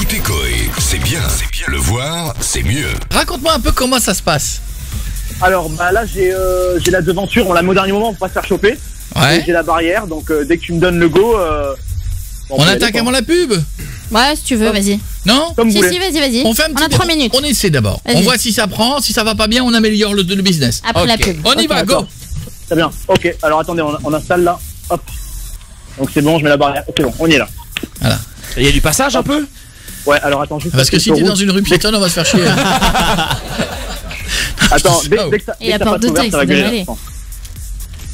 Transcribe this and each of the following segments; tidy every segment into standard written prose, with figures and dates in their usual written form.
Écoutez Coé, c'est bien. Le voir, c'est mieux. Raconte-moi un peu comment ça se passe. Alors bah là j'ai la devanture, on l'a mis au dernier moment pour pas se faire choper. Ouais. J'ai la barrière, donc dès que tu me donnes le go, On attaque avant la pub? Ouais, si tu veux, vas-y. Non? comme vous Si, voulez. si, vas-y. On fait un petit a 3 minutes. On essaie d'abord. Vas-y. On voit si ça prend, si ça va pas bien, on améliore le business. Après la Ok. pub. On y Ok, va, go. d'accord. Très bien. Ok, alors attendez, on installe là. Hop. Donc c'est bon, je mets la barrière. C'est bon, on y est là. Voilà. Il y a du passage un peu? Ouais, alors attends juste. Parce que si t'es dans une rue piétonne, on va se faire chier. Attends, dès Oh. que ça. Et la dès que porte ça passe d'Auteuil, ouvert, ça va ça gueuler, devrait là, je pense.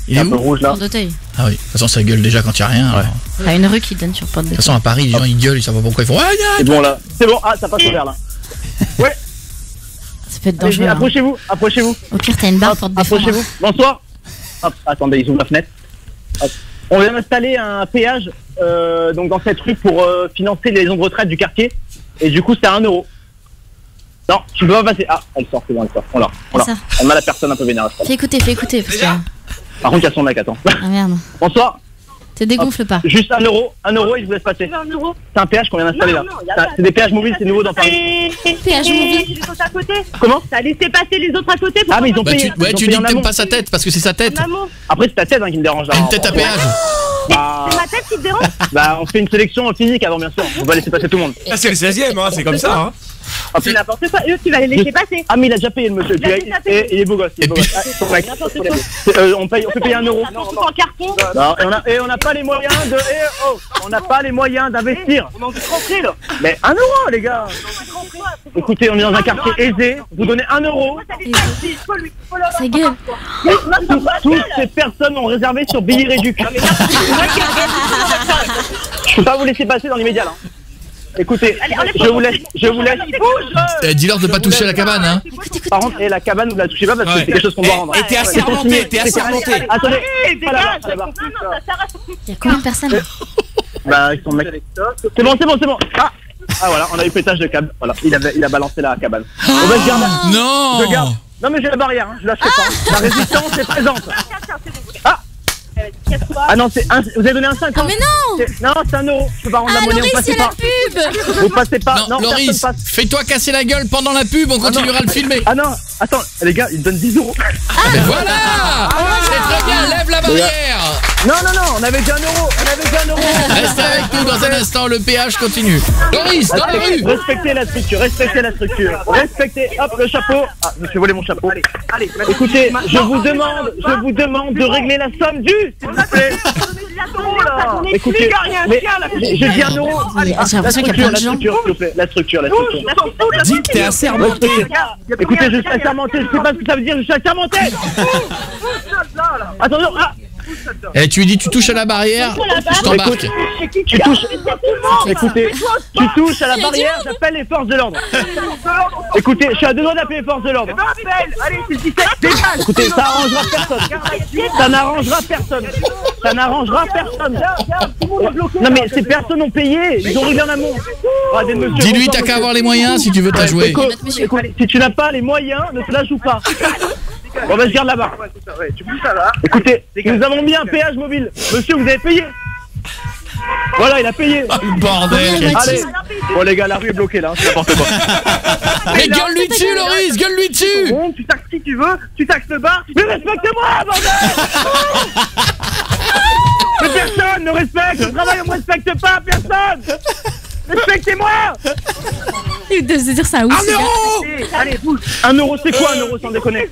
Il C'est est un peu où? rouge là. Porte d'Auteuil. Ah oui, de toute façon ça gueule déjà quand il y a rien. alors. Il y a une rue qui donne sur Porte De toute d'Auteuil. façon à Paris, les gens ils gueulent, ils savent pas pourquoi ils font. C'est bon là. C'est bon, ah ça passe ouvert là. Ouais, Ça peut être allez-y, dangereux. Hein. approchez-vous, approchez-vous. Au pire, t'as une barre Hop, pour te défendre. approchez-vous. Bonsoir. Hop, attendez, ils ouvrent la fenêtre. Hop. On vient d'installer un péage donc dans cette rue pour financer les maisons de retraite du quartier. Et du coup, c'est à 1 €. Non, tu peux pas passer. Ah, elle sort, c'est bon, elle sort. On l'a. Ça. On a la personne un peu vénère, je pense. Fais écouter, parce que... Par contre, il y a son mec, attends. Ah merde. Bonsoir. Te dégonfle pas. Juste 1 €. 1 €, il vous laisse passer. 1 €. C'est un péage qu'on vient d'installer là. C'est des péages mobiles, c'est nouveau dans Paris. Péage mobile. Les autres à côté. Comment? T'as laissé passer les autres à côté. Ah, mais ils ont Bah payé. tu, ouais, ils ont tu payé dis en que t'aimes amont. pas sa tête parce que c'est sa tête. Maman, Après, c'est ta tête qui me dérange là. Une tête à péage. Bah, c'est ma tête qui te dérange. bah, on fait une sélection physique avant, bien sûr. On va laisser passer tout le monde. Ah, c'est le 16ème, hein, c'est comme ça. Hein. C'est n'importe quoi. Eux, tu vas les laisser passer. Ah, mais il a déjà payé le monsieur. Il a déjà payé. Et il est beau gosse. Il est beau Et puis- gosse. Ah, son mec. N'importe quoi. On peut payer 1 €. Tout en carton. Non, et on n'a pas les moyens de. On n'a pas les moyens d'investir. On a envie de rentrer là. Mais 1 €, les gars. Écoutez, on est dans un quartier aisé. Vous donnez 1 €. Ça gueule. Toutes ces personnes ont réservé sur Billy Réduc. Je peux pas vous laisser passer dans l'immédiat là. Écoutez, je vous laisse. Dis-leur de pas toucher la cabane, hein. Par contre, la cabane, vous la touchez pas parce que Ouais. c'est quelque chose qu'on doit rendre. Et t'es assermenté, t'es assermenté. Attendez, Dégage. pas là-bas, là-bas. Non, ça sert à surtout. Il y a combien de personnes? Bah, ils sont mecs. C'est bon. Ah voilà, on a eu pétage de câble. Voilà, il a balancé la cabane. On va se garder. Non. Je garde. Non mais j'ai la barrière, hein, je lâcherai pas. La résistance est présente. Tiens, c'est bon. Ah. Casse-toi. Ah non, vous avez donné un 5 Ah mais non. Non, c'est 1 €. Je peux pas rendre la Ah monnaie, Loris, vous passez c'est la pas. pub. Vous passez pas. Non, Non, Loris, personne passe. fais-toi casser la gueule pendant la pub, on continuera à le filmer. Ah non, attends, les gars, ils me donnent 10 €. Mais voilà. C'est très bien, lève la barrière. Non, on avait déjà 1 €. Reste avec nous dans un instant, le péage continue. Loris, dans la rue. Respectez la structure. Respectez, hop, le chapeau. Ah, je me suis volé mon chapeau. Allez, écoutez, je vous demande de régler la somme due, s'il vous plaît. Écoutez, mais j'ai dit 1 €. J'ai l'impression qu'il y a plein de gens. S'il vous plaît, la structure. Dis que t'es assermenté. Écoutez, je suis assermenté, je sais pas ce que ça veut dire, je suis assermenté. Attention, ah. Et tu lui dis, tu touches à la barrière, je t'embarque. Tu touches. Écoutez, tu touches à la barrière, j'appelle les forces de l'ordre. Écoutez, je suis à 2 doigts d'appeler les forces de l'ordre. Allez, c'est le 17. Dégage. Écoutez, ça arrangera personne. Ça n'arrangera personne. Non mais ces personnes ont payé, ils ont réglé en amont. Regardez, monsieur, Dis-lui, bonsoir, t'as qu'à monsieur. avoir les moyens si tu veux t'as joué. Écoute, si tu n'as pas les moyens, ne te la joue pas. On va se garder là-bas. Écoutez, nous avons mis un péage mobile. Monsieur, vous avez payé. Voilà, il a payé. Bordel. Allez. Bon les gars, la rue est bloquée là, c'est n'importe quoi. Mais gueule-lui dessus, Loris, gueule-lui dessus. Bon, tu taxes qui tu veux, tu taxes le bar. Mais respectez-moi, bordel. Mais personne ne respecte. Le travail, on me respecte pas, personne. Respectez-moi. Il doit se dire ça où? 1 €. Allez, bouge. 1 € c'est quoi 1 € sans déconner?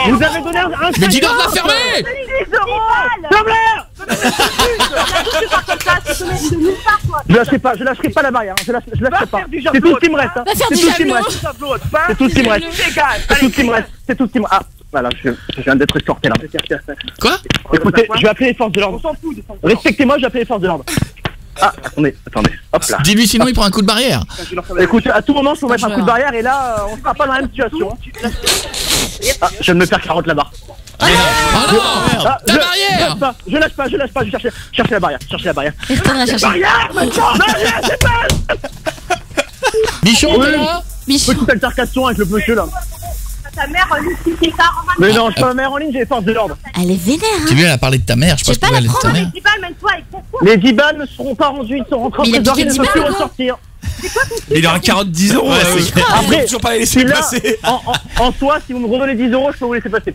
Vous avez donné un Mais dis-leur de la fermer. 10 €. Ferme-la. Je lâcherai pas la barrière, hein. je lâcherai pas. C'est tout ce qui me reste, hein. Va faire C'est du tout ce qui me javelot. reste. C'est tout ce qui me reste. C'est tout ce qui me reste. Ah, voilà, je viens d'être escorté là. Quoi? Écoutez, je vais appeler les forces de l'ordre. Respectez-moi, je vais appeler les forces de l'ordre. Ah, attendez, hop là. Dis-lui sinon il prend un coup de barrière. Écoutez, à tout moment, je peux mettre un coup de barrière et là, on sera pas dans la même situation. Ah, je viens de me faire carotte là-bas. Oh non, Ah, ta barrière. Je lâche pas, je vais chercher la barrière, Il retourne la chercher. Barrière, c'est pas. Bichon, Oui. t'es là? Bichon. Petite altercation avec le monsieur là. Ta mère, c'est ça. Mais non, je suis pas ma mère en ligne, j'ai les forces de l'ordre. Elle est vénère, Tu hein. veux, elle a parlé de ta mère, je sais Je pas vais ce pas qu'elle est de ta la mère. Les balles, mène-toi avec ton Les 10 balles ne seront pas rendues, ils sont rentrés en Mais il a trésorerie, piqué ils ne 10 peuvent plus balles, quoi. ressortir. Il a un carotte de 10 euros. Après, toujours pas les laisser Celui-là, passer. en soi, si vous me redonnez 10 euros, je peux vous laisser passer.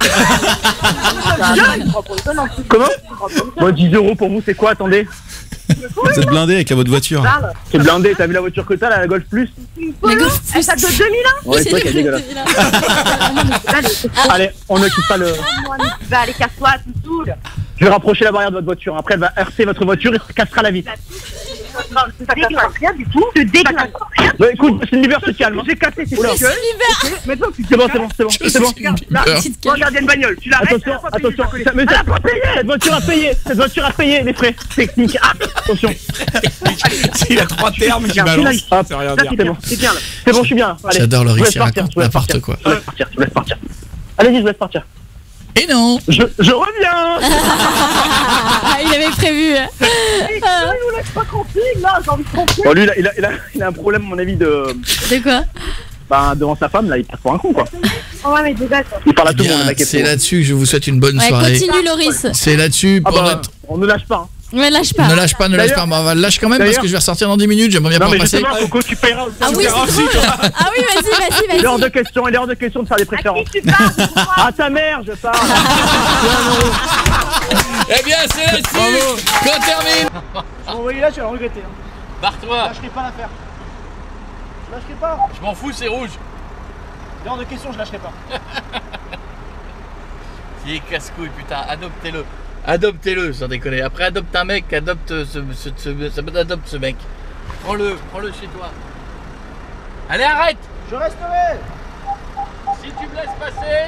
Comment? Bon, 10 euros pour vous, c'est quoi? Attendez. Vous êtes blindé avec votre voiture. C'est blindé, t'as vu la voiture que t'as, la Golf Plus? La Golf Elle date de 2000 ans. Ouais, c'est toi qui est dégueulasse. Allez, on n'occupe pas le... Va aller casse-toi, tu me saoules. Je vais rapprocher la barrière de votre voiture. Après, elle va heurter votre voiture et se cassera la vitre. Ça déglingue rien du tout. Tu déglingues rien. Bah, écoute, c'est une Bieber, se calme. J'ai cassé ses Oula. gueules. Maintenant, c'est bon, c'est bon. Là, regardez une bagnole. Tu l'arrêtes. Attention, mais Elle a pas payé. cette voiture a payé les frais techniques. Ah, attention. Il a 3 termes qui balance. Hop, Ça veut rien là, dire. c'est bon. C'est bon, je suis bien là. Allez. J'adore le Je vous riche, laisse il partir, raconte je vous laisse n'importe partir. quoi. Je vous laisse partir. Allez-y, je vous laisse partir. Et non. Je reviens. Ah, il avait prévu. Il nous laisse pas tranquille, là. J'ai envie de tranquille. Bon, lui, il a un problème, à mon avis, de... De quoi? Bah, devant sa femme, là, il passe pour un con, quoi. Ouais, mais dégage. Il parle à Eh tout le monde, bien, le mec. c'est là-dessus que je vous souhaite une bonne Ouais, soirée. continue Loris. C'est là-dessus Ah pour bah, notre... on ne lâche pas, hein. Ouais, lâche pas. Ne lâche pas. D'ailleurs- Bah, on va le lâcher quand même parce D'ailleurs- que je vais ressortir dans 10 minutes. J'aimerais bien Non, pouvoir mais passer. justement, Coco, tu paieras aussi. Ah oui, c'est drôle. Ah oui, vas-y. Il est hors de question, de faire des À préférences. qui tu parles? À ta mère, je parle. Eh bien, c'est là-dessus qu'on termine. Envoyez là, tu vas le regretter. Barre-toi. lâcherai pas l'affaire. Je lâcherai pas. Je m'en fous, c'est rouge. Il est hors de question, je lâcherai pas. Il est casse-couille, putain. Adoptez-le. Adoptez-le, sans déconner. Après, adopte un mec, adopte ce mec. Prends-le chez toi. Allez, arrête. Je resterai. Si tu me laisses passer,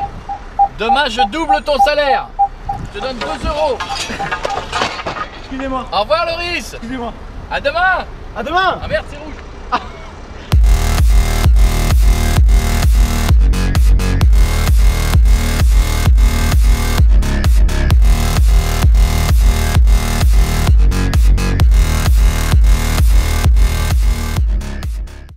demain je double ton salaire. Je te donne 2 euros. Excusez-moi. Au revoir, Loris. Excusez-moi. À demain. À demain. Ah merde, c'est rouge.